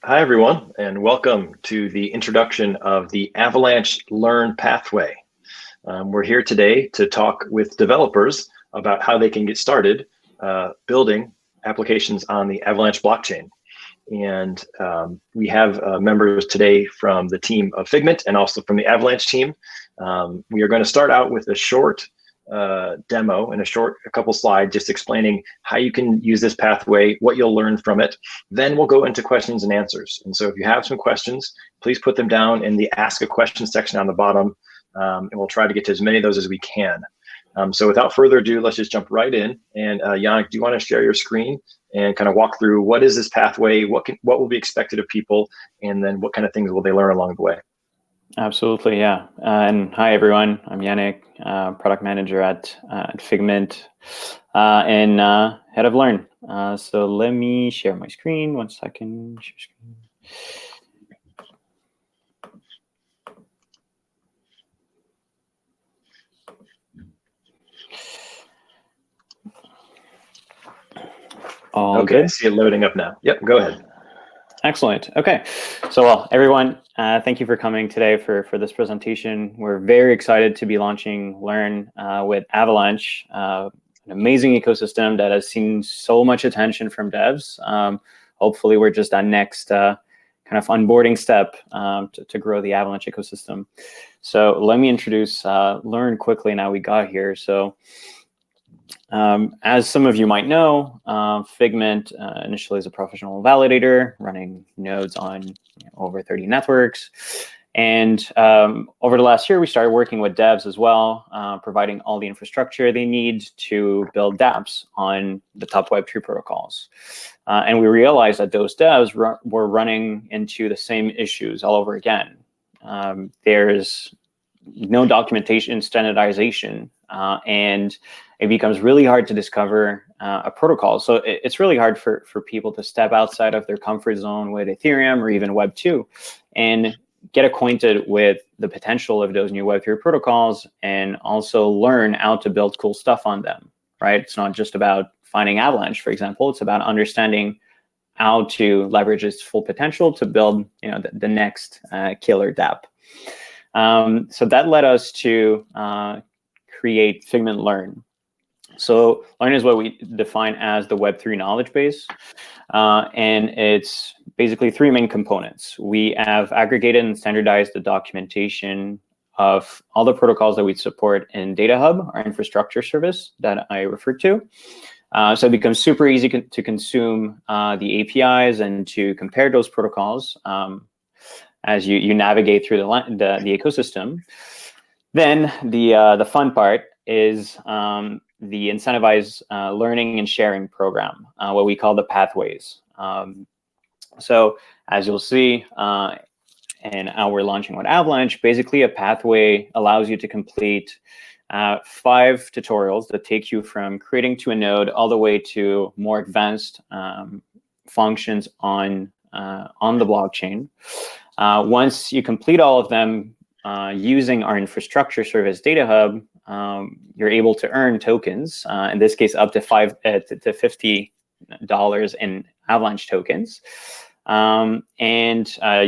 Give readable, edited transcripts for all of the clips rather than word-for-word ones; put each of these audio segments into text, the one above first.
Hi, everyone, and welcome to the introduction of the Avalanche Learn pathway. We're here today to talk with developers about how they can get started building applications on the Avalanche blockchain. And we have members today from the team of Figment and also from the Avalanche team. We are going to start out with a short demo and a couple slides just explaining how you can use this pathway, what you'll learn from it. Then we'll go into questions and answers. And so if you have some questions, please put them down in the Ask a Question section on the bottom, and we'll try to get to as many of those as we can. So without further ado, let's just jump right in. And Yannick, do you want to share your screen and kind of walk through what is this pathway, what will be expected of people, and then what kind of things will they learn along the way? Absolutely, yeah. And hi, everyone. I'm Yannick, product manager at Figment and head of Learn. So let me share my screen. 1 second. Share screen. Okay, I see it loading up now. Yep, go ahead. Excellent. Okay. So, well, everyone, thank you for coming today for this presentation. We're very excited to be launching Learn with Avalanche, an amazing ecosystem that has seen so much attention from devs. Hopefully, we're just that next kind of onboarding step to grow the Avalanche ecosystem. So let me introduce Learn quickly now we got here. So as some of you might know, Figment initially is a professional validator running nodes on over 30 networks. And over the last year, we started working with devs as well, providing all the infrastructure they need to build dApps on the top Web3 protocols. And we realized that those devs were running into the same issues all over again. There's no documentation, standardization, and it becomes really hard to discover a protocol. So it's really hard for people to step outside of their comfort zone with Ethereum or even Web 2 and get acquainted with the potential of those new Web3 protocols and also learn how to build cool stuff on them, right? It's not just about finding Avalanche, for example. It's about understanding how to leverage its full potential to build the next killer dApp. So that led us to create Figment Learn. So Learn is what we define as the Web3 knowledge base. And it's basically three main components. We have aggregated and standardized the documentation of all the protocols that we support in Data Hub, our infrastructure service that I referred to. So it becomes super easy to consume the APIs and to compare those protocols as you navigate through the ecosystem. Then the fun part is the incentivized learning and sharing program, what we call the pathways. So as you'll see, and how we're launching with Avalanche, basically a pathway allows you to complete 5 tutorials that take you from creating to a node all the way to more advanced functions on the blockchain. Once you complete all of them using our infrastructure service Data Hub, you're able to earn tokens, in this case up to $50 in Avalanche tokens. And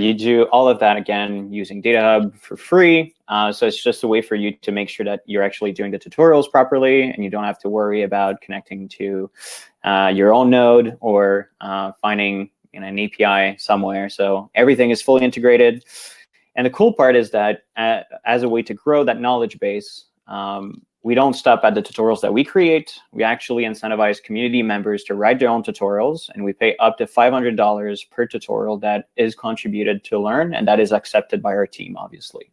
you do all of that again using Data Hub for free. So it's just a way for you to make sure that you're actually doing the tutorials properly and you don't have to worry about connecting to your own node or finding an API somewhere. So everything is fully integrated. And the cool part is that as a way to grow that knowledge base, we don't stop at the tutorials that we create. We actually incentivize community members to write their own tutorials, and we pay up to $500 per tutorial that is contributed to Learn, and that is accepted by our team, obviously.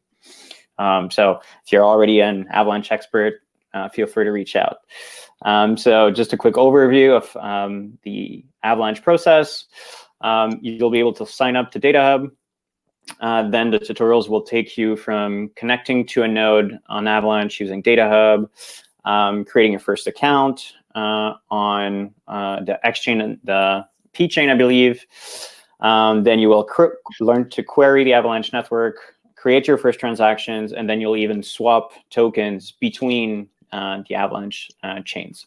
So if you're already an Avalanche expert, feel free to reach out. So just a quick overview of the Avalanche process. You'll be able to sign up to Data Hub. Then the tutorials will take you from connecting to a node on Avalanche using Data Hub, creating your first account on the X chain and the P chain, I believe. Then you will learn to query the Avalanche network, create your first transactions, and then you'll even swap tokens between the Avalanche chains.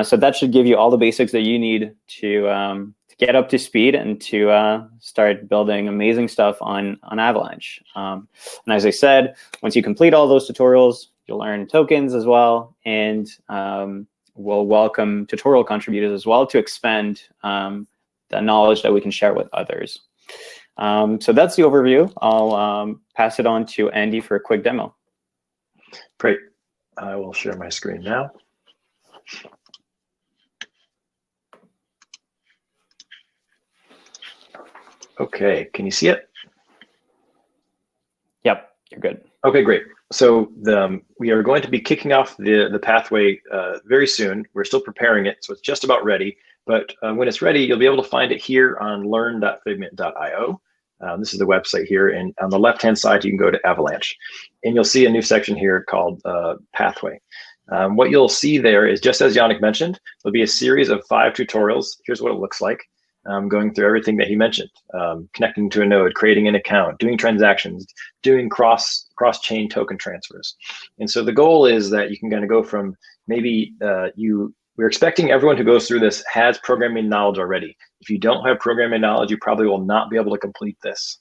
So that should give you all the basics that you need to get up to speed and to start building amazing stuff on Avalanche. And as I said, once you complete all those tutorials, you'll earn tokens as well, and we'll welcome tutorial contributors as well to expand the knowledge that we can share with others. So that's the overview. I'll pass it on to Andy for a quick demo. Great. I will share my screen now. Okay, can you see it? Yep, you're good. Okay, great. So we are going to be kicking off the pathway very soon. We're still preparing it, so it's just about ready. But when it's ready, you'll be able to find it here on learn.figment.io. This is the website here, and on the left-hand side, you can go to Avalanche, and you'll see a new section here called Pathway. What you'll see there is, just as Yannick mentioned, there'll be a series of 5 tutorials. Here's what it looks like, going through everything that he mentioned, connecting to a node, creating an account, doing transactions, doing cross-chain token transfers. And so the goal is that you can kind of go from maybe we're expecting everyone who goes through this has programming knowledge already. If you don't have programming knowledge, you probably will not be able to complete this.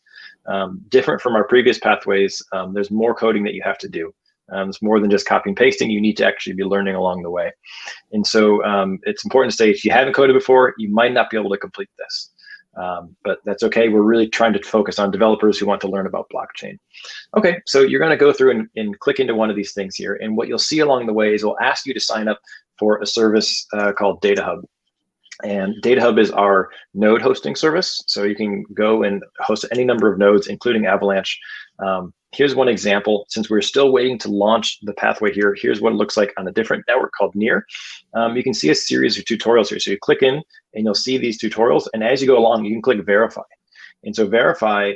Different from our previous pathways, there's more coding that you have to do. It's more than just copy and pasting. You need to actually be learning along the way. And so it's important to say, if you haven't coded before, you might not be able to complete this. But that's okay. We're really trying to focus on developers who want to learn about blockchain. Okay, so you're going to go through and click into one of these things here. And what you'll see along the way is we'll ask you to sign up for a service called Data Hub. And Data Hub is our node hosting service. So you can go and host any number of nodes, including Avalanche. Here's one example. Since we're still waiting to launch the pathway here, here's what it looks like on a different network called Near. You can see a series of tutorials here. So you click in and you'll see these tutorials. And as you go along, you can click Verify. And so Verify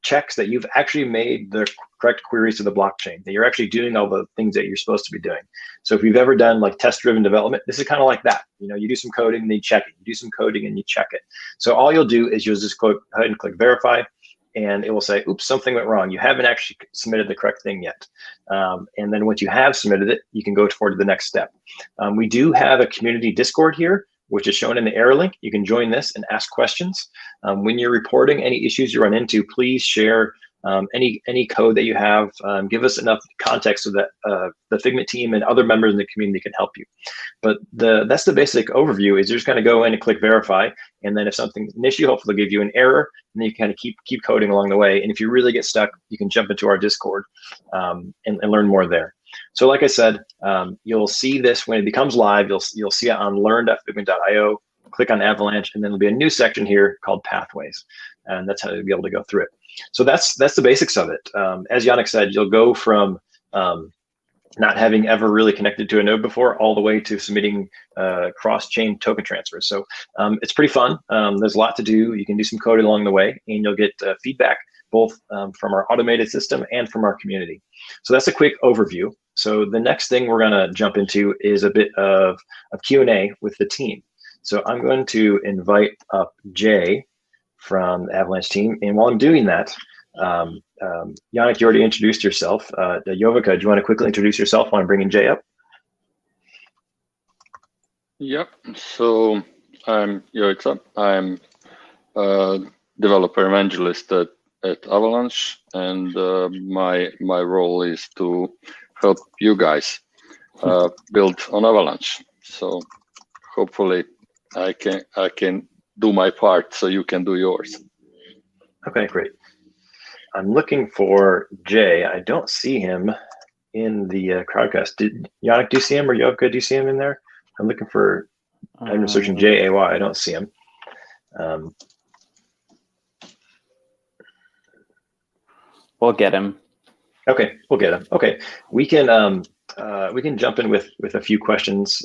checks that you've actually made the correct queries to the blockchain, that you're actually doing all the things that you're supposed to be doing. So if you've ever done like test-driven development, this is kind of like that. You know, you do some coding and then you check it. You do some coding and you check it. So all you'll do is you'll just go ahead and click Verify, and it will say, oops, something went wrong. You haven't actually submitted the correct thing yet. And then once you have submitted it, you can go forward to the next step. We do have a community Discord here, which is shown in the arrow link. You can join this and ask questions. When you're reporting any issues you run into, please share any code that you have. Give us enough context so that the Figment team and other members in the community can help you. But that's the basic overview. Is you're just going to go in and click Verify, and then if something's an issue, hopefully they'll give you an error, and then you kind of keep coding along the way. And if you really get stuck, you can jump into our Discord and learn more there. So like I said, you'll see this when it becomes live. You'll see it on learn.figment.io. Click on Avalanche, and then there'll be a new section here called Pathways, and that's how you'll be able to go through it. So that's the basics of it. As Yannick said, you'll go from not having ever really connected to a node before all the way to submitting cross-chain token transfers. So it's pretty fun. There's a lot to do. You can do some coding along the way, and you'll get feedback both from our automated system and from our community. So that's a quick overview. So the next thing we're going to jump into is a bit of Q&A with the team. So I'm going to invite up Jay from the Avalanche team. And while I'm doing that, Yannick, you already introduced yourself. Jovica, do you want to quickly introduce yourself while I'm bringing Jay up? Yep. So I'm Jovica. I'm a developer evangelist at Avalanche, and my role is to help you guys build on Avalanche. So hopefully I can do my part so you can do yours. Okay, great. I'm looking for Jay. I don't see him in the crowdcast. Yannick, do you see him, or Jovica, do you see him in there? I'm looking for, I'm searching Jay. I don't see him. We'll get him. Okay, we'll get him. Okay, we can jump in with a few questions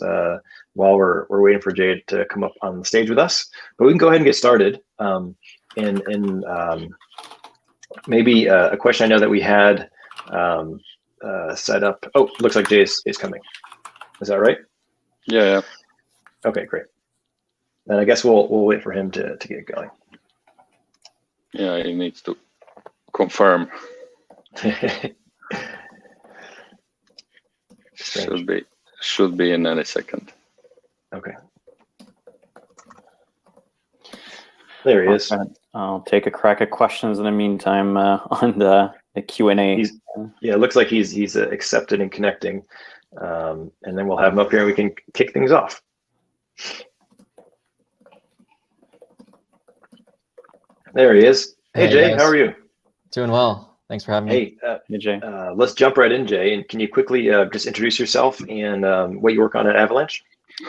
while we're waiting for Jay to come up on the stage with us. But we can go ahead and get started. Maybe a question I know that we had set up. Oh, looks like Jay is coming. Is that right? Yeah. Okay, great. Then I guess we'll wait for him to get going. Yeah, he needs to confirm. Should be in any second. Okay. There he is. I'll take a crack at questions in the meantime on the Q&A. Yeah, it looks like he's accepted and connecting. And then we'll have him up here and we can kick things off. There he is. Hey Jay, guys. how are you? Doing well. Thanks for having me. Hey Jay. Let's jump right in, Jay. And can you quickly just introduce yourself and what you work on at Avalanche?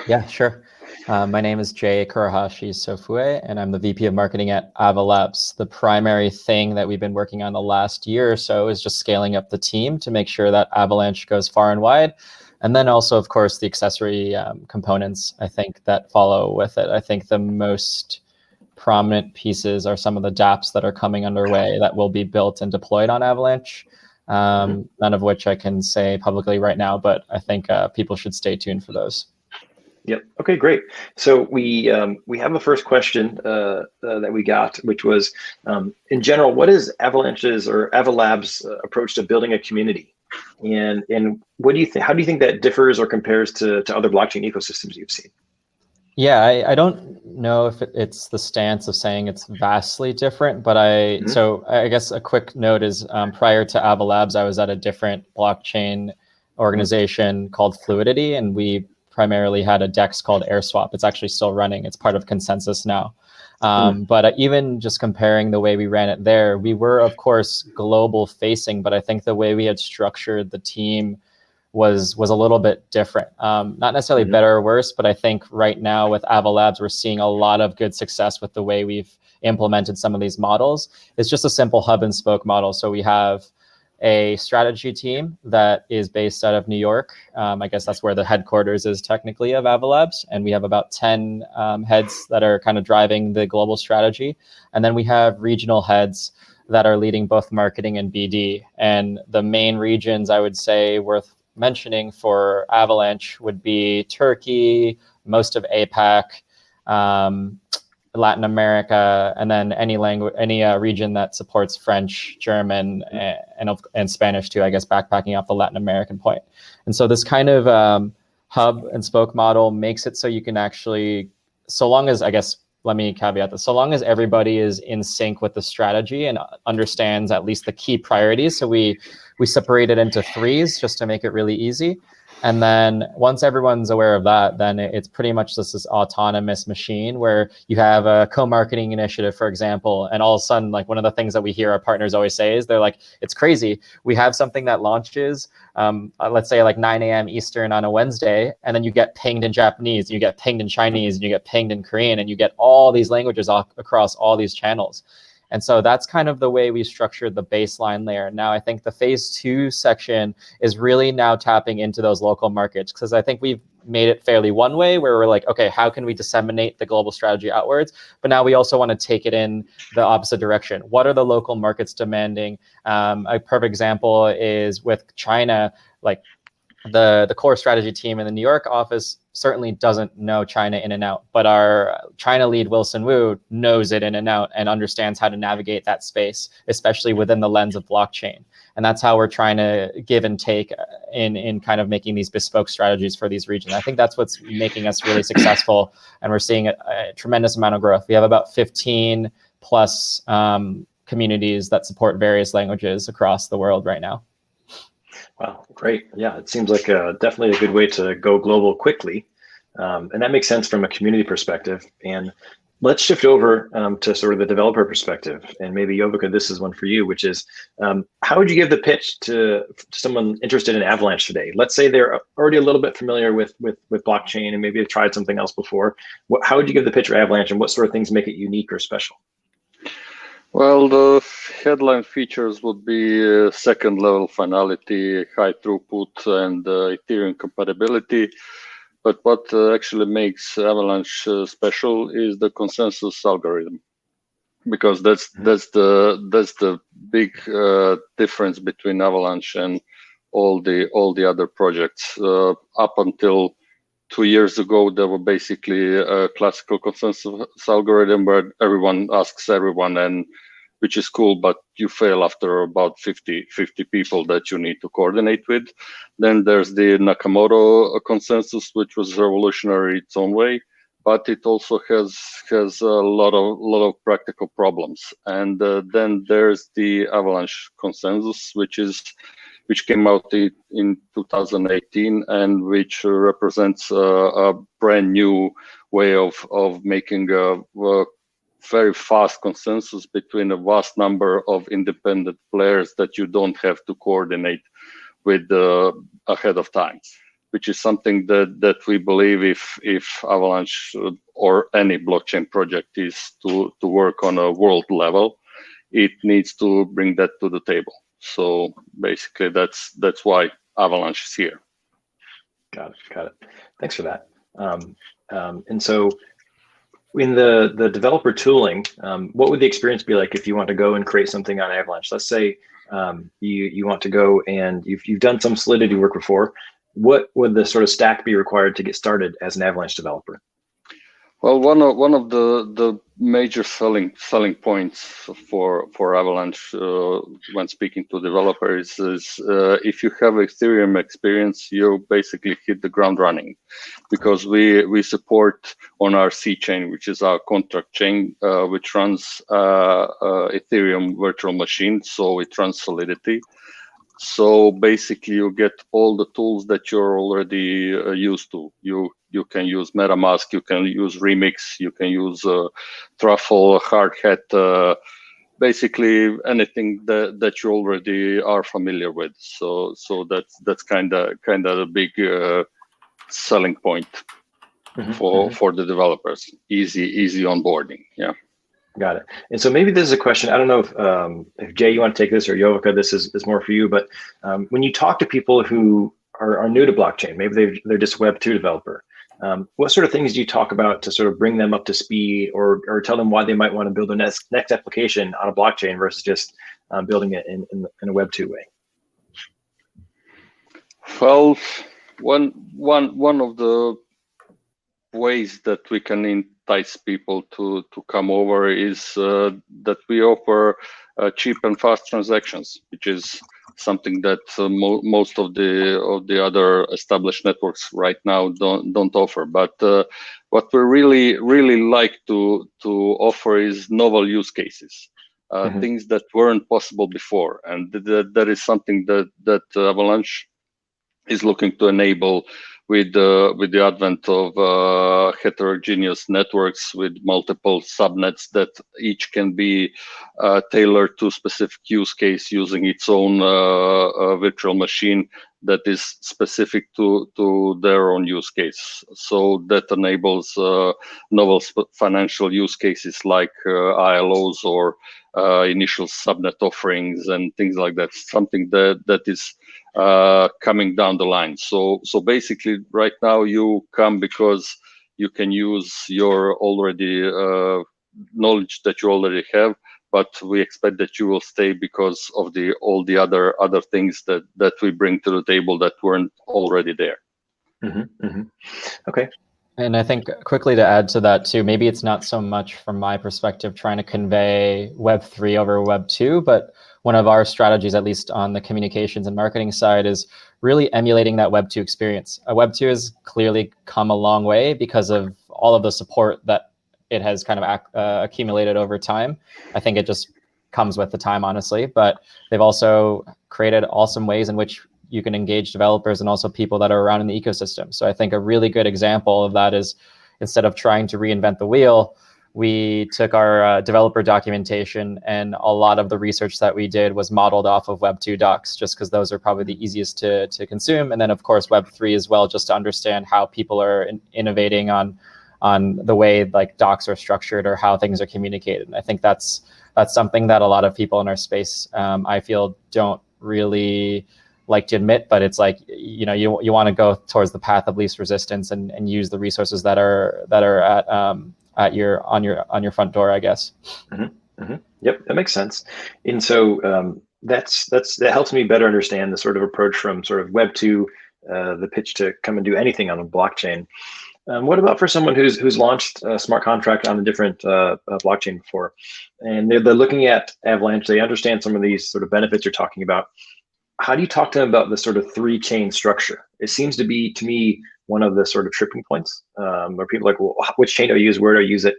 Yeah, sure. My name is Jay Kurahashi Sofue, and I'm the VP of Marketing at Avalanche. The primary thing that we've been working on the last year or so is just scaling up the team to make sure that Avalanche goes far and wide. And then also, of course, the accessory components, I think, that follow with it. I think the most prominent pieces are some of the dApps that are coming underway that will be built and deployed on Avalanche. None of which I can say publicly right now, but I think people should stay tuned for those. Yep. Okay, great. So we have a first question that we got, which was, in general, what is Avalanche's or Avalab's approach to building a community? And what do you think? How do you think that differs or compares to other blockchain ecosystems you've seen? Yeah, I don't know if it's the stance of saying it's vastly different, but so I guess a quick note is prior to Avalabs, I was at a different blockchain organization called Fluidity, and we primarily had a DEX called AirSwap. It's actually still running. It's part of Consensus now. But even just comparing the way we ran it there, we were, of course, global facing, but I think the way we had structured the team was a little bit different. Not necessarily better or worse, but I think right now with Avalabs, we're seeing a lot of good success with the way we've implemented some of these models. It's just a simple hub and spoke model. So we have a strategy team that is based out of New York. I guess that's where the headquarters is technically of Avalabs. And we have about 10 heads that are kind of driving the global strategy. And then we have regional heads that are leading both marketing and BD. And the main regions I would say worth mentioning for Avalanche would be Turkey, most of APAC, Latin America, and then any region that supports French, German, and Spanish too, I guess, backpacking off the Latin American point. And so this kind of hub and spoke model makes it so you can actually, so long as, I guess, let me caveat this, so long as everybody is in sync with the strategy and understands at least the key priorities. So we separate it into threes just to make it really easy. And then once everyone's aware of that, then it's pretty much just this autonomous machine where you have a co-marketing initiative, for example, and all of a sudden, like one of the things that we hear our partners always say is they're like, it's crazy. We have something that launches, let's say like 9 a.m. Eastern on a Wednesday, and then you get pinged in Japanese, you get pinged in Chinese, and you get pinged in Korean, and you get all these languages across all these channels. And so that's kind of the way we structured the baseline layer. Now, I think the phase 2 section is really now tapping into those local markets, because I think we've made it fairly one way where we're like, okay, how can we disseminate the global strategy outwards? But now we also want to take it in the opposite direction. What are the local markets demanding? A perfect example is with China, like the core strategy team in the New York office certainly doesn't know China in and out, but our China lead, Wilson Wu, knows it in and out and understands how to navigate that space, especially within the lens of blockchain. And that's how we're trying to give and take in kind of making these bespoke strategies for these regions. I think that's what's making us really successful, and we're seeing a tremendous amount of growth. We have about 15 plus communities that support various languages across the world right now. Wow, great. Yeah, it seems like definitely a good way to go global quickly. And that makes sense from a community perspective. And let's shift over to sort of the developer perspective. And maybe Yovica, this is one for you, which is, how would you give the pitch to someone interested in Avalanche today? Let's say they're already a little bit familiar with blockchain and maybe have tried something else before. How would you give the pitch for Avalanche, and what sort of things make it unique or special? Well, the headline features would be second level finality, high throughput, and Ethereum compatibility. But what actually makes Avalanche special is the consensus algorithm, because that's the big difference between Avalanche and all the other projects. Up until 2 years ago, there were basically a classical consensus algorithm where everyone asks everyone, and which is cool, but you fail after about 50 people that you need to coordinate with. Then there's the Nakamoto consensus, which was revolutionary its own way. but it also has a lot of practical problems. And then there's the Avalanche consensus, which came out in 2018, and which represents a brand new way of making a very fast consensus between a vast number of independent players that you don't have to coordinate with ahead of time, which is something that we believe if Avalanche or any blockchain project is to work on a world level, it needs to bring that to the table. So basically, that's why Avalanche is here. Got it. Thanks for that. And so, in the developer tooling, what would the experience be like if you want to go and create something on Avalanche? Let's say you want to go and you've done some Solidity work before. What would the sort of stack be required to get started as an Avalanche developer? Well, one of the major selling points for Avalanche when speaking to developers is if you have Ethereum experience, you basically hit the ground running, because we support on our C chain, which is our contract chain, which runs Ethereum virtual machine, so it runs Solidity. So basically, you get all the tools that you're already used to. You can use MetaMask, you can use Remix, you can use Truffle, Hardhat, basically anything that you already are familiar with. So that's kind of a big selling point for the developers. Easy onboarding. Yeah. Got it. And so maybe this is a question, I don't know if Jay, you want to take this, or Jovika, this is more for you, but when you talk to people who are new to blockchain, maybe they're just a Web 2 developer, what sort of things do you talk about to sort of bring them up to speed, or tell them why they might want to build their next application on a blockchain versus just building it in a Web 2 way? Well, one of the ways that we can entice people to come over is that we offer cheap and fast transactions, which is something that most of the other established networks right now don't offer. But what we really like to offer is novel use cases, things that weren't possible before, and that is something that Avalanche is looking to enable with the advent of heterogeneous networks with multiple subnets that each can be tailored to specific use case using its own virtual machine that is specific to their own use case. So that enables novel financial use cases like ILOs or initial subnet offerings and things like that. Something that is coming down the line. So basically, right now you come because you can use your already knowledge that you already have, but we expect that you will stay because of all the other things that we bring to the table that weren't already there. Okay. And I think quickly to add to that too, maybe it's not so much from my perspective trying to convey Web3 over Web2, but one of our strategies, at least on the communications and marketing side, is really emulating that Web2 experience. Web2 has clearly come a long way because of all of the support that it has kind of accumulated over time. I think it just comes with the time, honestly, but they've also created awesome ways in which you can engage developers and also people that are around in the ecosystem. So I think a really good example of that is, instead of trying to reinvent the wheel, we took our developer documentation, and a lot of the research that we did was modeled off of Web2 docs, just because those are probably the easiest to consume. And then of course Web3 as well, just to understand how people are innovating on the way like docs are structured or how things are communicated. And I think that's something that a lot of people in our space, I feel, don't really like to admit, but it's like, you know, you want to go towards the path of least resistance and use the resources that are at on your front door, I guess. Yep, that makes sense. And so that helps me better understand the sort of approach from sort of Web 2, the pitch to come and do anything on a blockchain. What about for someone who's launched a smart contract on a different blockchain before, and they're looking at Avalanche, they understand some of these sort of benefits you're talking about. How do you talk to them about the sort of 3-chain structure? It seems to be, to me, one of the sort of tripping points where people are like, well, which chain do I use? Where do I use it?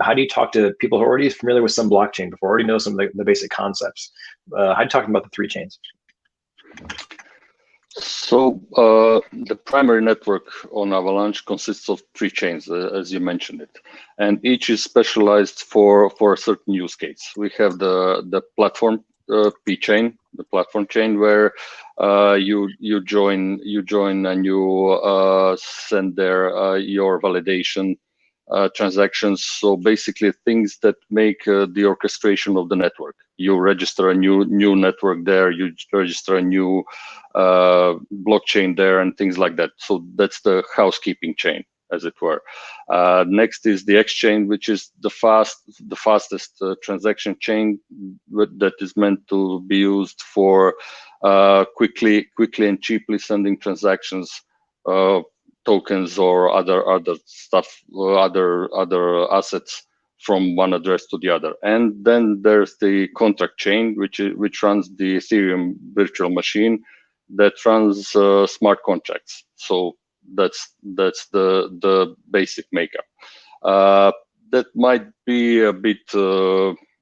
How do you talk to people who are already familiar with some blockchain before, already know some of the basic concepts? How do you talk about the three chains? So the primary network on Avalanche consists of three chains, as you mentioned it, and each is specialized for a certain use case. We have the platform P chain, the platform chain, where you join and you send there your validation transactions. So basically, things that make the orchestration of the network. You register a new network there. You register a new blockchain there, and things like that. So that's the housekeeping chain, as it were. Next is the exchange, which is the fastest transaction chain that is meant to be used for quickly and cheaply sending transactions, tokens or other stuff, other assets from one address to the other. And then there's the contract chain, which runs the Ethereum virtual machine that runs smart contracts. So that's the basic makeup. That might be a bit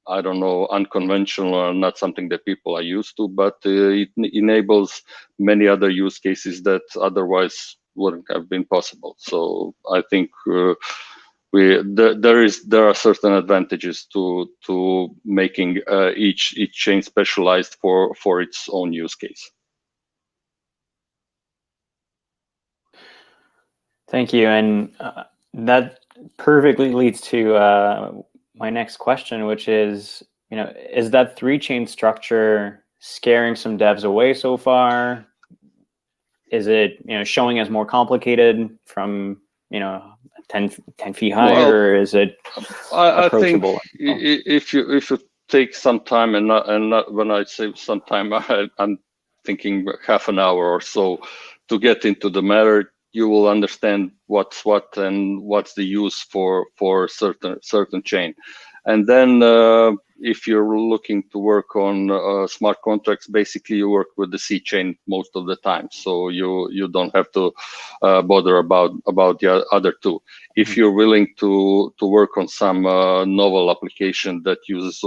I don't know, unconventional or not something that people are used to, but it enables many other use cases that otherwise wouldn't have been possible. So I think there are certain advantages to making each chain specialized for its own use case. Thank you, and that perfectly leads to my next question, which is, is that three-chain structure scaring some devs away so far? Is it, showing as more complicated from, 10 feet higher, or is it approachable? I think if you take some time, and not when I say some time, I'm thinking half an hour or so to get into the matter, you will understand what's what and what's the use for certain chain. And then if you're looking to work on smart contracts, basically you work with the C chain most of the time, so you don't have to bother about the other two. If you're willing to work on some novel application that uses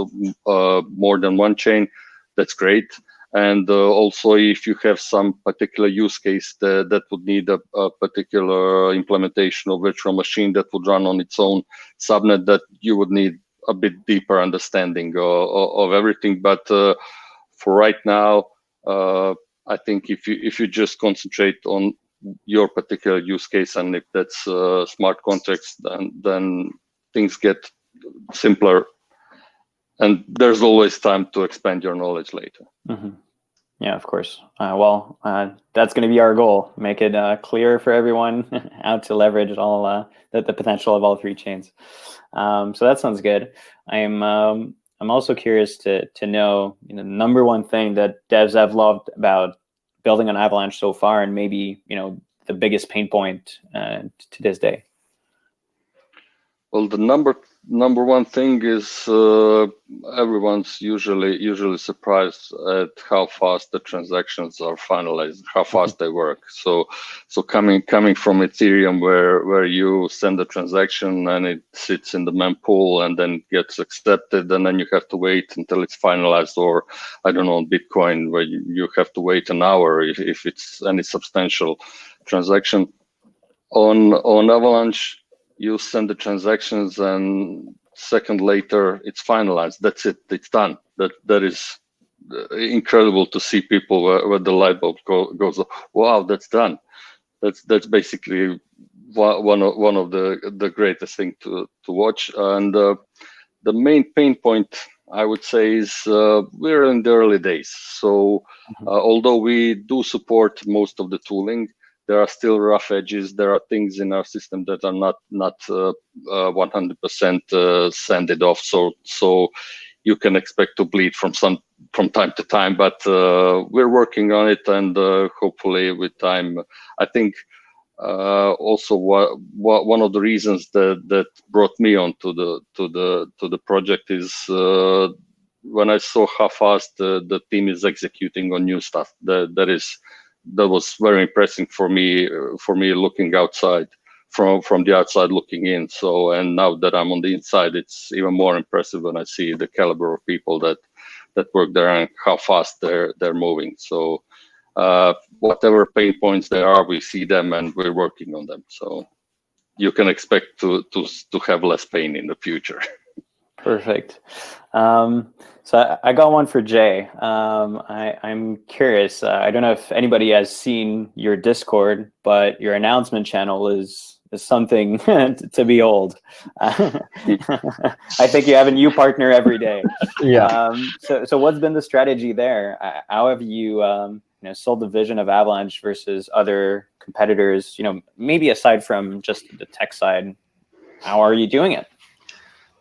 more than one chain, that's great. And also, if you have some particular use case that would need a particular implementation of virtual machine that would run on its own subnet, that you would need a bit deeper understanding of everything. But for right now, I think if you just concentrate on your particular use case, and if that's smart contracts, then things get simpler. And there's always time to expand your knowledge later. Mm-hmm. Yeah, of course. Well, that's going to be our goal. Make it clear for everyone how to leverage all the potential of all three chains. So that sounds good. I'm also curious to know, the number one thing that devs have loved about building on Avalanche so far, and maybe the biggest pain point to this day. Well, the number one thing is everyone's usually surprised at how fast the transactions are finalized, how fast they work. So coming from Ethereum, where you send a transaction and it sits in the mempool and then gets accepted, and then you have to wait until it's finalized, or I don't know, on Bitcoin, where you have to wait an hour if it's any substantial transaction. On Avalanche, you send the transactions, and second later it's finalized. That's it. It's done. That is incredible to see people where the light bulb goes. Wow, that's done. That's basically one of the greatest thing to watch. And the main pain point, I would say, is we're in the early days. So although we do support most of the tooling, there are still rough edges. There are things in our system that are not 100% sanded off. So you can expect to bleed from time to time. But we're working on it, and hopefully with time, I think. Also, one of the reasons that brought me on to the project is when I saw how fast the team is executing on new stuff. That is that was very impressive for me looking outside from the outside looking in. So, and now that I'm on the inside, it's even more impressive when I see the caliber of people that work there and how fast they're moving. So whatever pain points there are, we see them and we're working on them. So you can expect to have less pain in the future. Perfect. So I got one for Jay. I'm curious. I don't know if anybody has seen your Discord, but your announcement channel is something to behold. I think you have a new partner every day. Yeah. So what's been the strategy there? How have you sold the vision of Avalanche versus other competitors? Maybe aside from just the tech side, how are you doing it?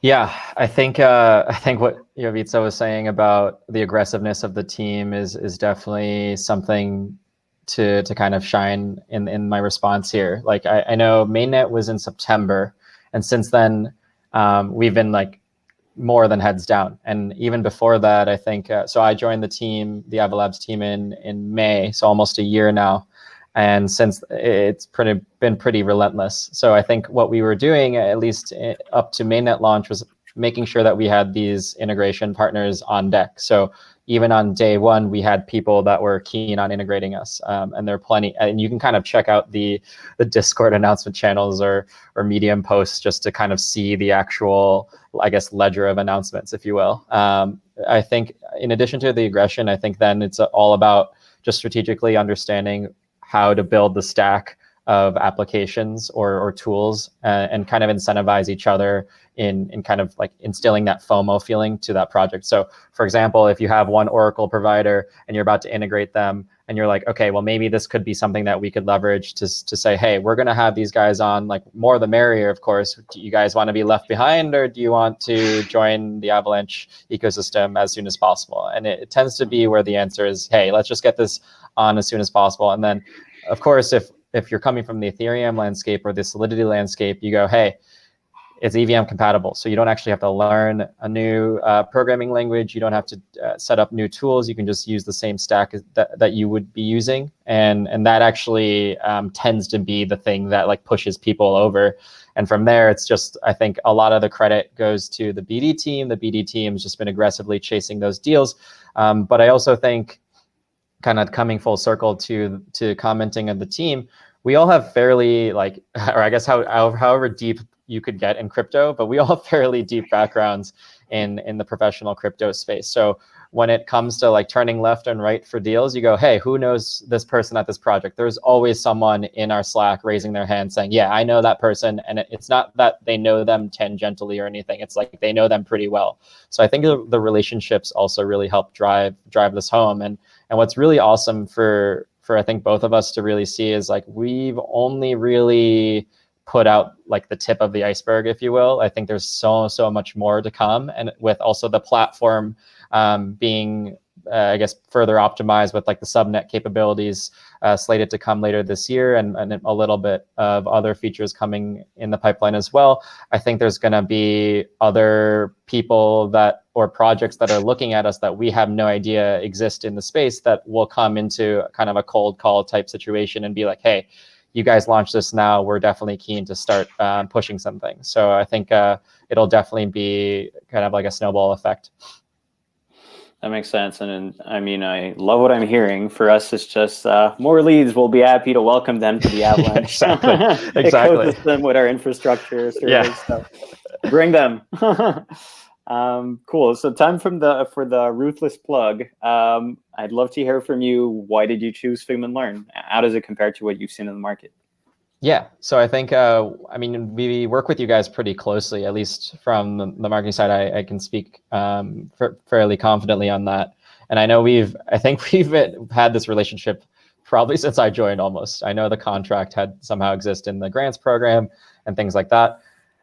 Yeah, I think what Jovica was saying about the aggressiveness of the team is definitely something to kind of shine in my response here. Like I know mainnet was in September, and since then we've been like more than heads down. And even before that, I think so. I joined the team, the Avalabs team, in May, so almost a year now. And since it's been pretty relentless. So I think what we were doing, at least up to mainnet launch, was making sure that we had these integration partners on deck. So even on day one, we had people that were keen on integrating us. And there are plenty, and you can kind of check out the Discord announcement channels or Medium posts just to kind of see the actual, I guess, ledger of announcements, if you will. I think in addition to the aggression, I think then it's all about just strategically understanding how to build the stack of applications or tools and kind of incentivize each other in kind of like instilling that FOMO feeling to that project. So for example, if you have one Oracle provider and you're about to integrate them and you're like, okay, well, maybe this could be something that we could leverage to say, hey, we're going to have these guys on, like more the merrier, of course. Do you guys want to be left behind, or do you want to join the Avalanche ecosystem as soon as possible? And it tends to be where the answer is, hey, let's just get this on as soon as possible. And then, of course, if you're coming from the Ethereum landscape or the Solidity landscape, you go, hey, it's EVM compatible. So you don't actually have to learn a new programming language. You don't have to set up new tools. You can just use the same stack that you would be using. And that actually tends to be the thing that like pushes people over. And from there, it's just, I think a lot of the credit goes to the BD team. The BD team has just been aggressively chasing those deals. But I also think, kind of coming full circle to commenting of the team, we all have fairly like, or I guess however deep you could get in crypto, but we all have fairly deep backgrounds in the professional crypto space. So when it comes to like turning left and right for deals, you go, hey, who knows this person at this project? There's always someone in our Slack raising their hand saying, yeah, I know that person. And it's not that they know them tangentially or anything. It's like they know them pretty well. So I think the relationships also really help drive this home. And what's really awesome for I think both of us to really see is like we've only really put out like the tip of the iceberg, if you will. I think there's so much more to come, and with also the platform being I guess further optimized with like the subnet capabilities slated to come later this year, and a little bit of other features coming in the pipeline as well. I think there's going to be other people or projects that are looking at us that we have no idea exist in the space that will come into kind of a cold call type situation and be like, hey, you guys launch this now, we're definitely keen to start pushing something. So I think it'll definitely be kind of like a snowball effect. That makes sense. And I mean, I love what I'm hearing. For us, it's just more leads. We'll be happy to welcome them to the Avalanche exactly. ecosystem with our infrastructure. Yeah. So bring them. Cool. So time for the ruthless plug. I'd love to hear from you. Why did you choose Figment Learn? How does it compare to what you've seen in the market? Yeah, so I think, I mean, we work with you guys pretty closely, at least from the marketing side. I can speak fairly confidently on that. And I know I think we've had this relationship probably since I joined almost. I know the contract had somehow exist in the grants program and things like that.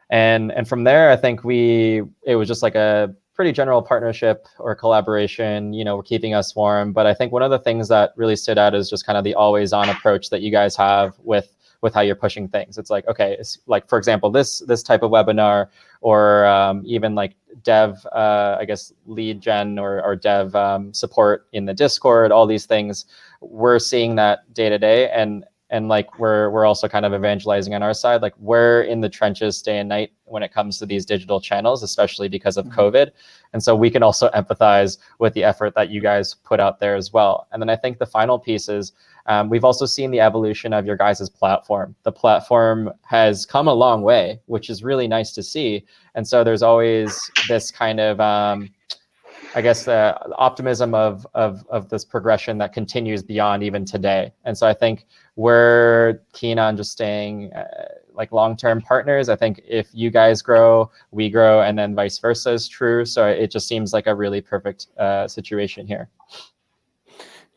And from there, I think it was just like a pretty general partnership or collaboration, we're keeping us warm. But I think one of the things that really stood out is just kind of the always on approach that you guys have with how you're pushing things. It's like, okay, it's like, for example, this type of webinar or even like dev, I guess, lead gen or dev support in the Discord, all these things. We're seeing that day to day, and like we're also kind of evangelizing on our side. Like we're in the trenches day and night when it comes to these digital channels, especially because of COVID. And so we can also empathize with the effort that you guys put out there as well. And then I think the final piece is we've also seen the evolution of your guys' platform. The platform has come a long way, which is really nice to see. And so there's always this kind of, I guess, optimism of this progression that continues beyond even today. And so I think we're keen on just staying like long-term partners. I think if you guys grow, we grow, and then vice versa is true. So it just seems like a really perfect situation here.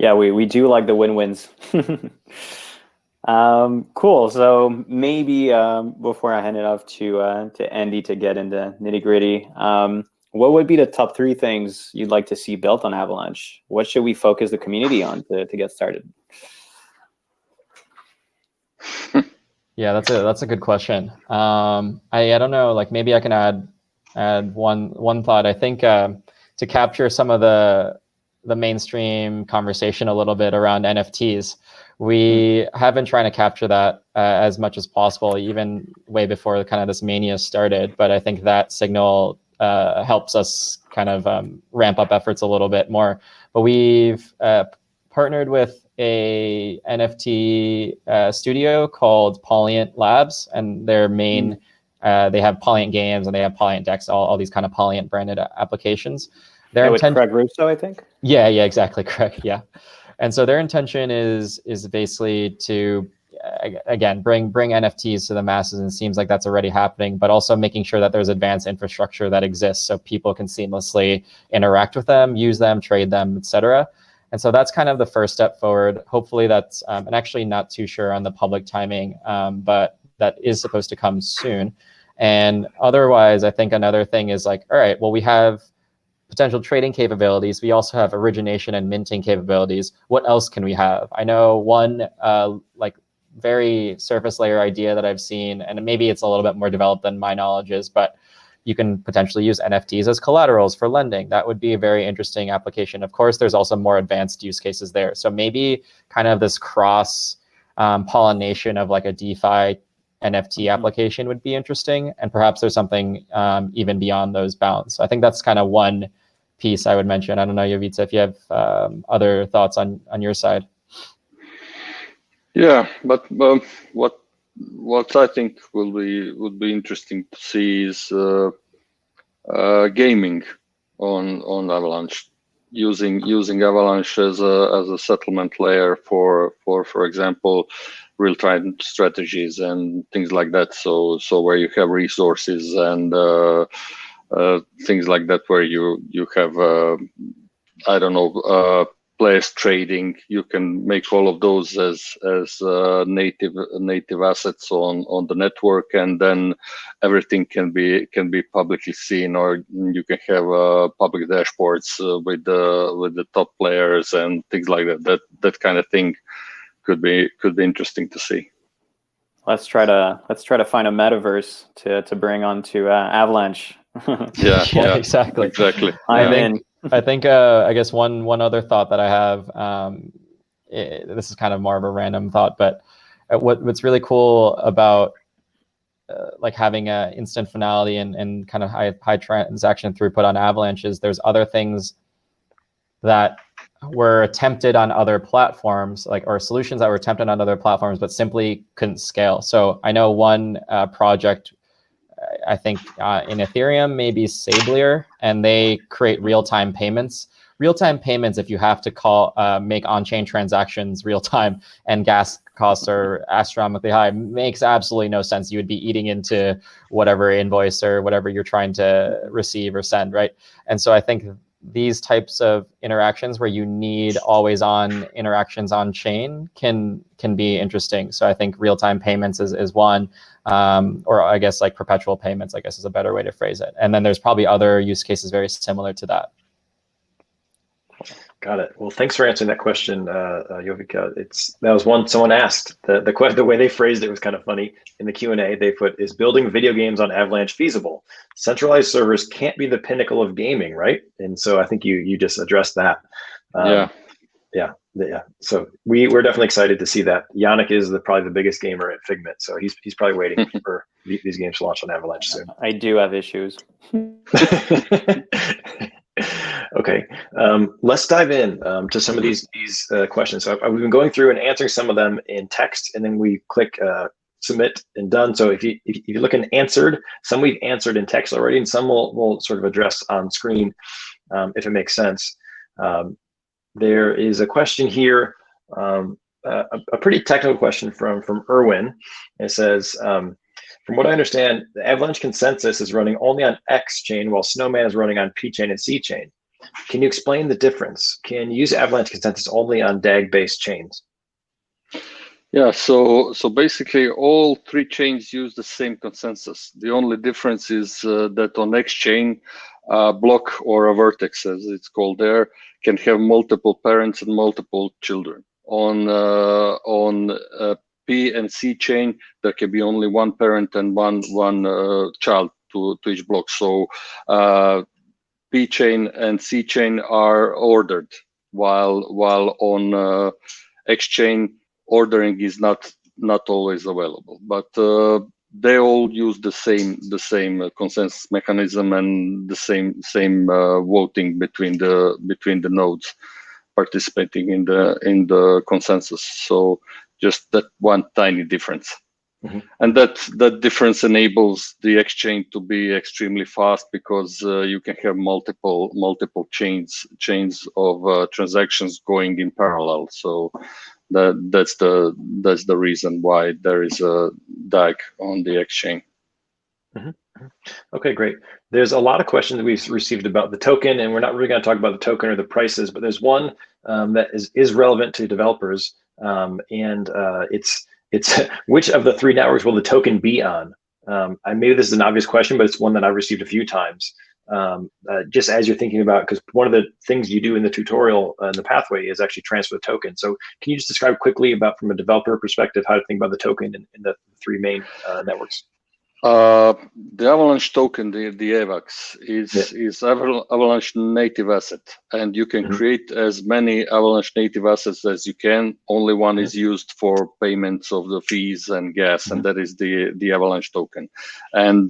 Yeah, we do like the win-wins. Cool. So maybe before I hand it off to Andy to get into nitty-gritty, what would be the top 3 things you'd like to see built on Avalanche? What should we focus the community on to get started? Yeah, that's a good question. I don't know, like maybe I can add one thought. I think to capture some of the mainstream conversation a little bit around NFTs, we have been trying to capture that as much as possible, even way before kind of this mania started. But I think that signal helps us kind of ramp up efforts a little bit more. But we've partnered with a NFT studio called Polyant Labs, and their main, they have Polyant games and they have Polyant decks, all these kind of Polyant branded applications. Their with Craig Russo, I think. Yeah, exactly, Craig. Yeah, and so their intention is basically to again bring NFTs to the masses, and it seems like that's already happening. But also making sure that there's advanced infrastructure that exists so people can seamlessly interact with them, use them, trade them, etc. And so that's kind of the first step forward. Hopefully that's, and actually not too sure on the public timing, but that is supposed to come soon. And otherwise, I think another thing is like, all right, well, we have potential trading capabilities. We also have origination and minting capabilities. What else can we have? I know one like very surface layer idea that I've seen, and maybe it's a little bit more developed than my knowledge is, but you can potentially use NFTs as collaterals for lending. That would be a very interesting application. Of course, there's also more advanced use cases there. So maybe kind of this cross pollination of like a DeFi NFT application would be interesting. And perhaps there's something even beyond those bounds. So I think that's kind of one piece I would mention. I don't know, Jovica, if you have other thoughts on your side. Yeah, but what I think would be interesting to see is gaming on Avalanche, using Avalanche as a settlement layer for example, real-time strategies and things like that. So where you have resources and things like that, where you have I don't know, players trading, you can make all of those as native assets on the network, and then everything can be publicly seen, or you can have public dashboards with the top players and things like that. That kind of thing could be interesting to see. Let's try to find a metaverse to bring onto Avalanche. Yeah, exactly. I'm in. I think I guess one other thought that I have, this is kind of more of a random thought, but what's really cool about like having a instant finality and kind of high transaction throughput on Avalanche is there's other things that were attempted on other platforms, like, or solutions that were attempted on other platforms but simply couldn't scale. So I know one project, I think in Ethereum, maybe Sablier, and they create real-time payments. Real-time payments, if you have to make on-chain transactions real-time and gas costs are astronomically high, makes absolutely no sense. You would be eating into whatever invoice or whatever you're trying to receive or send, right? And so I think these types of interactions where you need always-on interactions on chain can be interesting. So I think real-time payments is one, or I guess like perpetual payments, I guess is a better way to phrase it. And then there's probably other use cases very similar to that. Got it. Well, thanks for answering that question, Jovika. That was one someone asked. The way they phrased it was kind of funny. In the Q&A, they put, "Is building video games on Avalanche feasible? Centralized servers can't be the pinnacle of gaming, right?" And so I think you just addressed that. Yeah. So we're definitely excited to see that. Yannick is probably the biggest gamer at Figment, so he's probably waiting for these games to launch on Avalanche soon. I do have issues. Okay, let's dive in to some of these questions. So we've been going through and answering some of them in text, and then we click submit and done. So if you look in answered, some we've answered in text already, and some we'll sort of address on screen if it makes sense. There is a question here, a pretty technical question from Erwin. It says, from what I understand, the Avalanche consensus is running only on X chain, while Snowman is running on P chain and C chain. Can you explain the difference? Can you use Avalanche consensus only on DAG-based chains? Yeah, so basically all three chains use the same consensus. The only difference is that on X chain, block or a vertex, as it's called there, can have multiple parents and multiple children. On P and C chain, there can be only one parent and one child to each block. So P chain and C chain are ordered, while on X chain, ordering is not always available. But they all use the same consensus mechanism and the same voting between the nodes participating in the consensus. So just that one tiny difference. Mm-hmm. And that difference enables the exchange to be extremely fast, because you can have multiple chains of transactions going in parallel. So that's the reason why there is a DAG on the exchange. Mm-hmm. Okay, great. There's a lot of questions we've received about the token, and we're not really going to talk about the token or the prices, but there's one that is relevant to developers, and it's which of the three networks will the token be on? Maybe this is an obvious question, but it's one that I've received a few times. Just as you're thinking about, because one of the things you do in the tutorial in the pathway is actually transfer the token. So can you just describe quickly about, from a developer perspective, how to think about the token in the three main networks? The Avalanche token, the AVAX, is Avalanche native asset, and you can create as many Avalanche native assets as you can. Only one is used for payments of the fees and gas, and that is the Avalanche token. And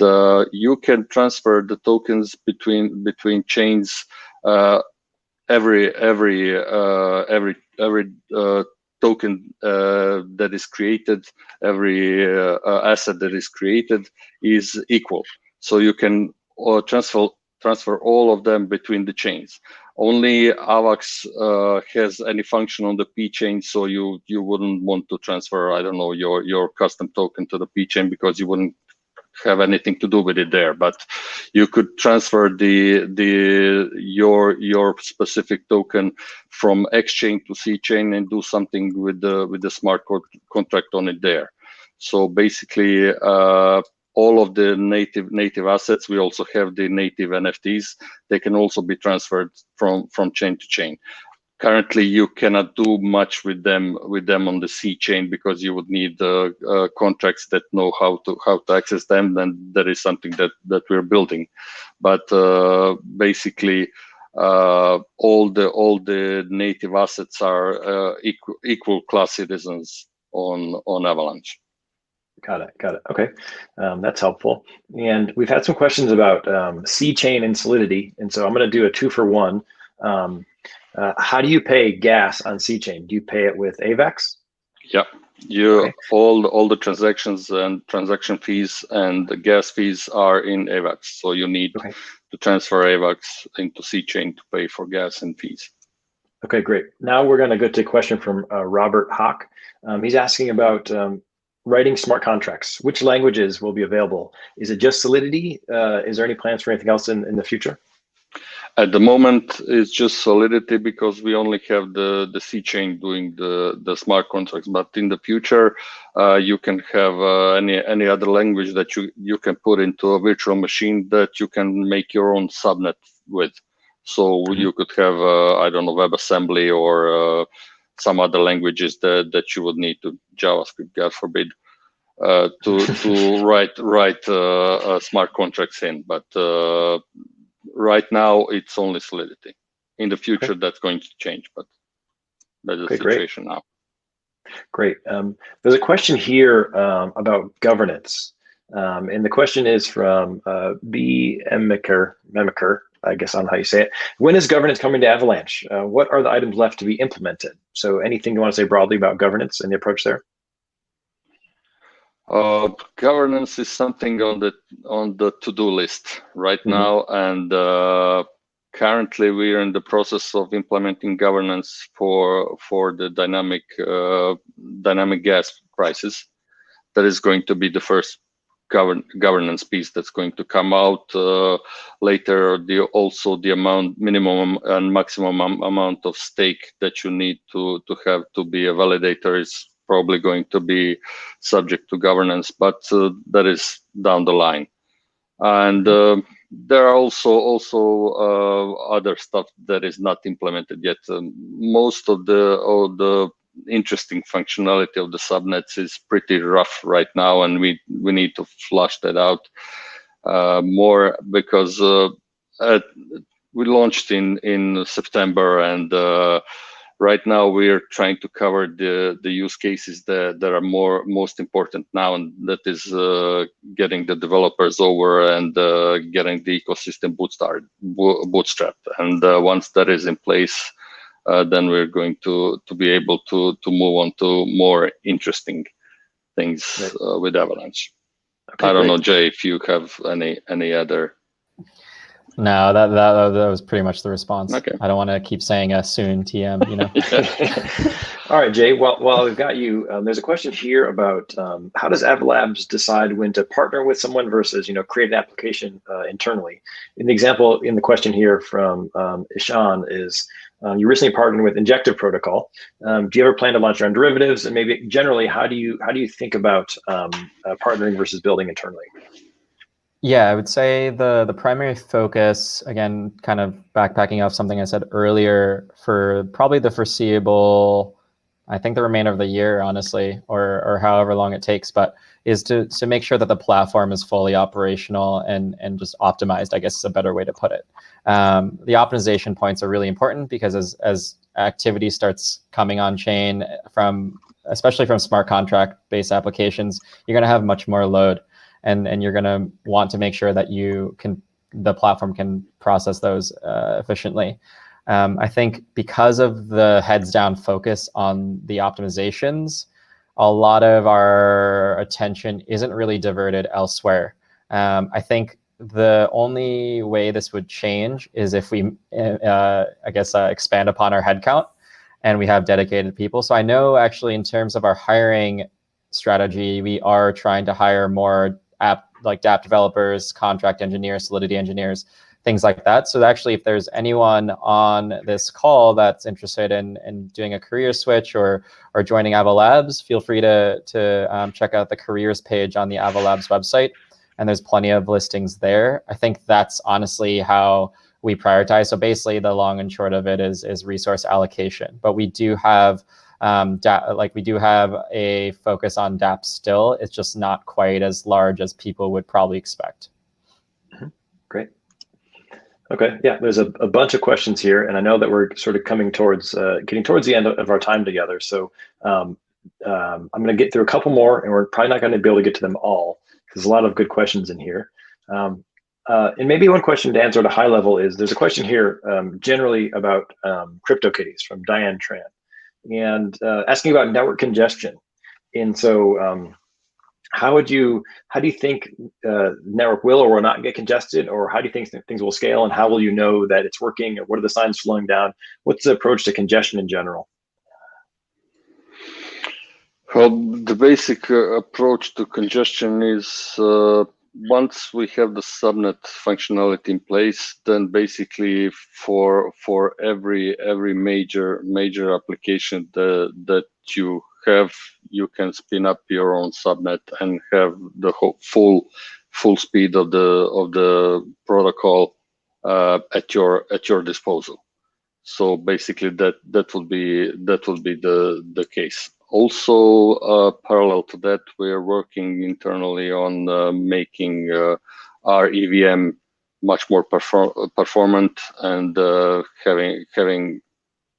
you can transfer the tokens between chains. Every token that is created, every asset that is created is equal. So you can transfer all of them between the chains. Only AVAX has any function on the P chain, so you wouldn't want to transfer, I don't know, your custom token to the P chain, because you wouldn't have anything to do with it there. But you could transfer your specific token from X chain to C chain and do something with the smart contract on it there. So basically, all of the native assets, we also have the native NFTs. They can also be transferred from chain to chain. Currently, you cannot do much with them on the C chain, because you would need contracts that know how to access them. And that is something that we're building. But basically, all the native assets are equal class citizens on Avalanche. Got it. Okay, that's helpful. And we've had some questions about C chain and Solidity, and so I'm going to do a 2-for-1. How do you pay gas on C chain? Do you pay it with AVAX? Yeah, all the transactions and transaction fees and the gas fees are in AVAX. So you need to transfer AVAX into C chain to pay for gas and fees. Okay, great. Now we're going to go to a question from Robert Hawk. He's asking about writing smart contracts. Which languages will be available? Is it just Solidity? Is there any plans for anything else in the future? At the moment, it's just Solidity, because we only have the C chain doing the smart contracts. But in the future, you can have any other language that you can put into a virtual machine that you can make your own subnet with. So you could have, I don't know, WebAssembly or some other languages that you would need to, JavaScript, God forbid, to write smart contracts in. But right now, it's only Solidity. In the future, that's going to change, but that's the situation now. Great. There's a question here about governance. And the question is from B. Memiker, I guess I don't know how you say it. When is governance coming to Avalanche? What are the items left to be implemented? So anything you want to say broadly about governance and the approach there? Governance is something on the to-do list right now, and currently we're in the process of implementing governance for the dynamic gas prices. That is going to be the first governance piece that's going to come out later. Also the minimum and maximum amount of stake that you need to have to be a validator is probably going to be subject to governance, but that is down the line. And there are also other stuff that is not implemented yet. Most of the interesting functionality of the subnets is pretty rough right now, and we need to flush that out more, because we launched in September, and right now we're trying to cover the use cases that are most important now, and that is getting the developers over and getting the ecosystem bootstrapped. And once that is in place, then we're going to be able to move on to more interesting things with Avalanche. Okay, I don't know, Jay, if you have any other. No, that was pretty much the response. Okay. I don't want to keep saying soon, TM, you know. All right, Jay, while we've got you, there's a question here about how does Avalabs decide when to partner with someone versus, create an application internally? And the example in the question here from Ishan is, you recently partnered with Injective Protocol. Do you ever plan to launch your own derivatives? And maybe generally, how do you think about partnering versus building internally? Yeah, I would say the primary focus, again, kind of backpacking off something I said earlier, for probably the foreseeable, I think the remainder of the year, honestly, or however long it takes, but is to make sure that the platform is fully operational and just optimized, I guess is a better way to put it. The optimization points are really important, because as activity starts coming on chain, especially from smart contract-based applications, you're going to have much more load. And you're going to want to make sure that the platform can process those efficiently. I think because of the heads down focus on the optimizations, a lot of our attention isn't really diverted elsewhere. I think the only way this would change is if we, expand upon our headcount and we have dedicated people. So I know actually in terms of our hiring strategy, we are trying to hire more dApp developers, contract engineers, Solidity engineers, things like that. So actually, if there's anyone on this call that's interested in doing a career switch or joining Avalabs, feel free to check out the careers page on the Avalabs website. And there's plenty of listings there. I think that's honestly how we prioritize. So basically, the long and short of it is resource allocation. But we do have we do have a focus on dApps still. It's just not quite as large as people would probably expect. Great. Okay, yeah, there's a bunch of questions here, and I know that we're sort of coming towards getting towards the end of our time together. So I'm going to get through a couple more, and we're probably not going to be able to get to them all, because there's a lot of good questions in here. And maybe one question to answer at a high level is, there's a question here generally about CryptoKitties from Diane Tran, and asking about network congestion. And so how do you think network will or will not get congested, or how do you think things will scale, and how will you know that it's working, or what are the signs slowing down? What's the approach to congestion in general? Well, the basic approach to congestion is once we have the subnet functionality in place, then basically for every major application that you have, you can spin up your own subnet and have the whole full speed of the protocol at your disposal. So basically, that will be the case. Also, parallel to that, we are working internally on making our EVM much more performant and having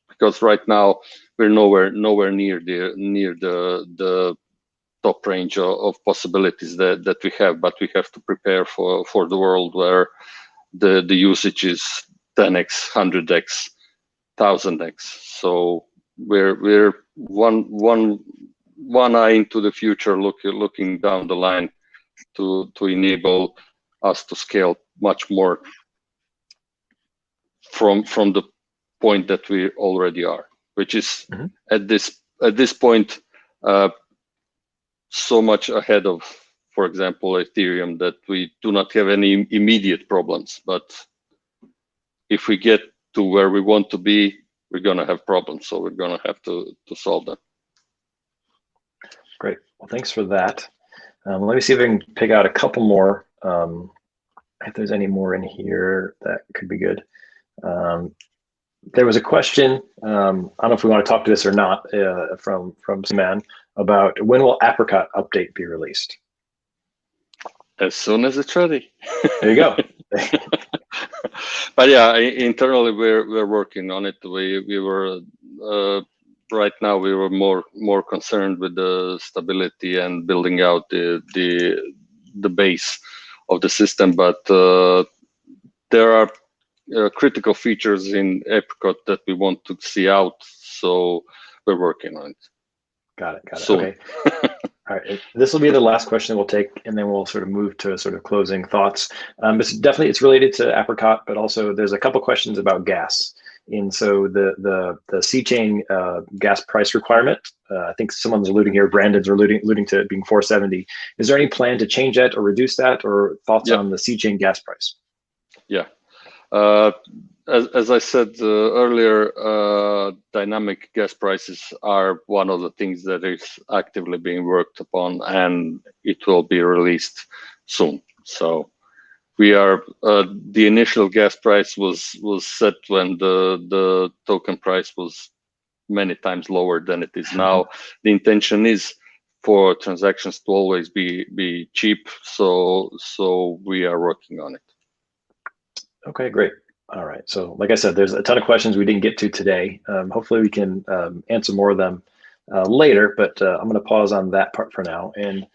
because right now we're nowhere near the top range of possibilities that we have, but we have to prepare for the world where the usage is 10x, 100x, 1000x. So we're one eye into the future, looking down the line to enable us to scale much more from the point that we already are, which is at this point so much ahead of, for example, Ethereum, that we do not have any immediate problems. But if we get to where we want to be, we're going to have problems. So we're going to have to solve them. Great. Well, thanks for that. Let me see if I can pick out a couple more. If there's any more in here that could be good. There was a question, I don't know if we want to talk to this or not, from Simon about when will Apricot update be released? As soon as it's ready. There you go. But yeah, internally we're working on it. We were right now we were more concerned with the stability and building out the base of the system, but there are critical features in Apricot that we want to see out, so we're working on it. Got it. Soon. Okay. All right. This will be the last question we'll take, and then we'll sort of move to sort of closing thoughts. It's related to Apricot, but also there's a couple questions about gas. And so the C-chain gas price requirement, I think someone's alluding here, Brandon's alluding to it being 470. Is there any plan to change that or reduce that, or thoughts on the C-chain gas price? Yeah. As I said earlier, dynamic gas prices are one of the things that is actively being worked upon, and it will be released soon. So we are the initial gas price was set when the token price was many times lower than it is now. The intention is for transactions to always be cheap. So we are working on it. Okay, great. All right. So like I said, there's a ton of questions we didn't get to today. Hopefully we can answer more of them later, but I'm going to pause on that part for now. And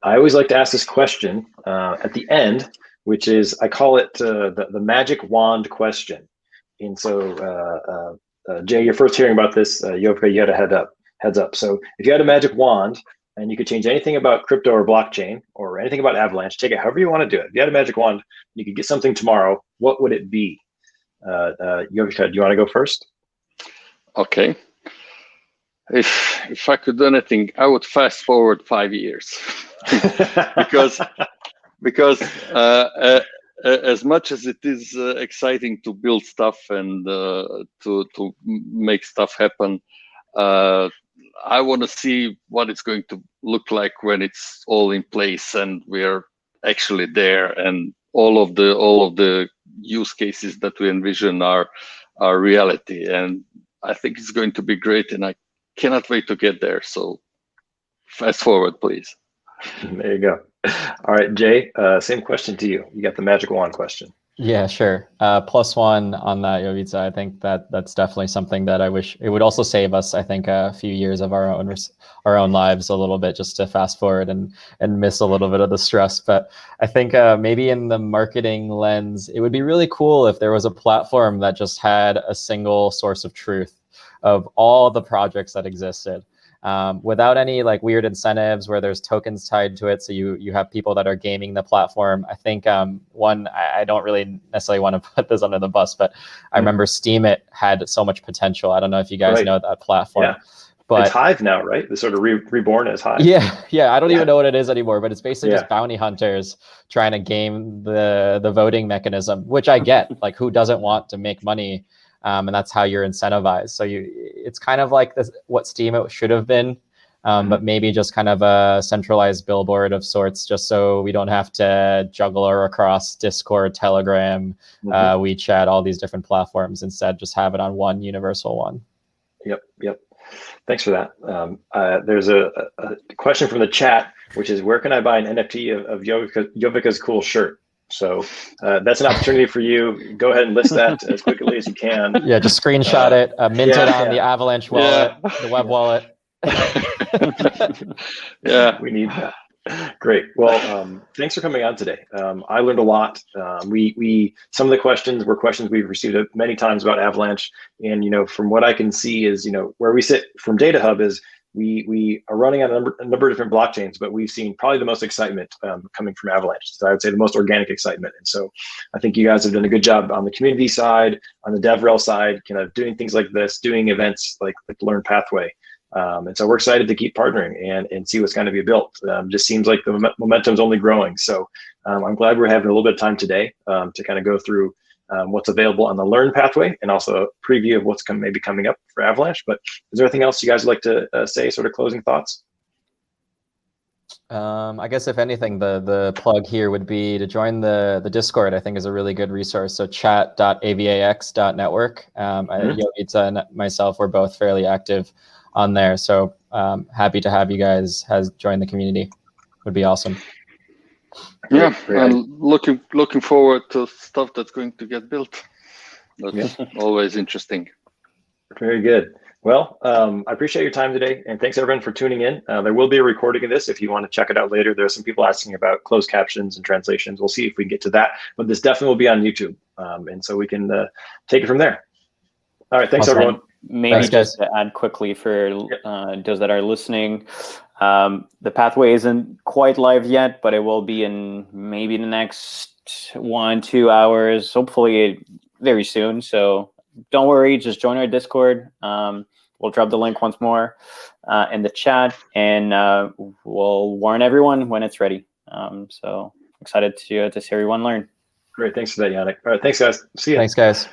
I always like to ask this question at the end, which is, I call it the magic wand question. And so Jay, you're first hearing about this. Jopka, you had a heads up. So if you had a magic wand and you could change anything about crypto or blockchain or anything about Avalanche, take it however you want to do it. If you had a magic wand, you could get something tomorrow, what would it be? Jopka, do you want to go first? Okay. If I could do anything, I would fast forward 5 years. because as much as it is exciting to build stuff and to make stuff happen, I want to see what it's going to look like when it's all in place and we're actually there, and all of the use cases that we envision are reality. And I think it's going to be great, and I cannot wait to get there. So fast forward, please. There you go. All right, Jay, same question to you. You got the magic wand question. Yeah, sure. +1 on that, Jovica. I think that's definitely something that I wish it would also save us. I think a few years of our own lives a little bit, just to fast forward and miss a little bit of the stress. But I think maybe in the marketing lens, it would be really cool if there was a platform that just had a single source of truth of all the projects that existed. Without any like weird incentives where there's tokens tied to it. So you have people that are gaming the platform. I think I don't really necessarily want to put this under the bus, but I remember Steemit had so much potential. I don't know if you guys know that platform. Yeah. But it's Hive now, right? It's sort of reborn as Hive. Yeah. I don't even know what it is anymore, but it's basically just bounty hunters trying to game the voting mechanism, which I get. Like, who doesn't want to make money? And that's how you're incentivized. So it's kind of like this, what Steemit should have been but maybe just kind of a centralized billboard of sorts, just so we don't have to juggle her across Discord, Telegram, WeChat, all these different platforms. Instead, just have it on one universal one. Yep. Thanks for that. There's a question from the chat, which is, where can I buy an NFT of Jovika's cool shirt? So that's an opportunity for you. Go ahead and list that as quickly as you can. Yeah, just screenshot it, mint it on the Avalanche wallet, the web wallet. Yeah, we need that. Great. Well, thanks for coming on today. I learned a lot. Some of the questions were questions we've received many times about Avalanche, and from what I can see is where we sit from Data Hub is we are running on a number of different blockchains, but we've seen probably the most excitement coming from Avalanche. So I would say the most organic excitement. And so I think you guys have done a good job on the community side, on the DevRel side, kind of doing things like this, doing events like Learn Pathway. And so we're excited to keep partnering and see what's going to be built. Just seems like the momentum's only growing. So I'm glad we're having a little bit of time today to kind of go through what's available on the Learn Pathway and also a preview of what's maybe coming up for Avalanche. But is there anything else you guys would like to say, sort of closing thoughts? I guess if anything, the plug here would be to join the Discord. I think is a really good resource. So chat.avax.network. Jovita and myself, we're both fairly active on there. So happy to have you guys join the community. Would be awesome. Yeah, and looking forward to stuff that's going to get built. That's always interesting. Very good. Well, I appreciate your time today, and thanks everyone for tuning in. There will be a recording of this if you want to check it out later. There are some people asking about closed captions and translations. We'll see if we can get to that, but this definitely will be on YouTube, and so we can take it from there. All right, thanks everyone. Maybe just to add quickly for those that are listening, the pathway isn't quite live yet, but it will be in maybe the next 1-2 hours, hopefully very soon. So don't worry, just join our Discord. We'll drop the link once more in the chat, and we'll warn everyone when it's ready. So excited to see everyone learn. Great, thanks for that, Yannick. All right, thanks guys. See you. Thanks guys.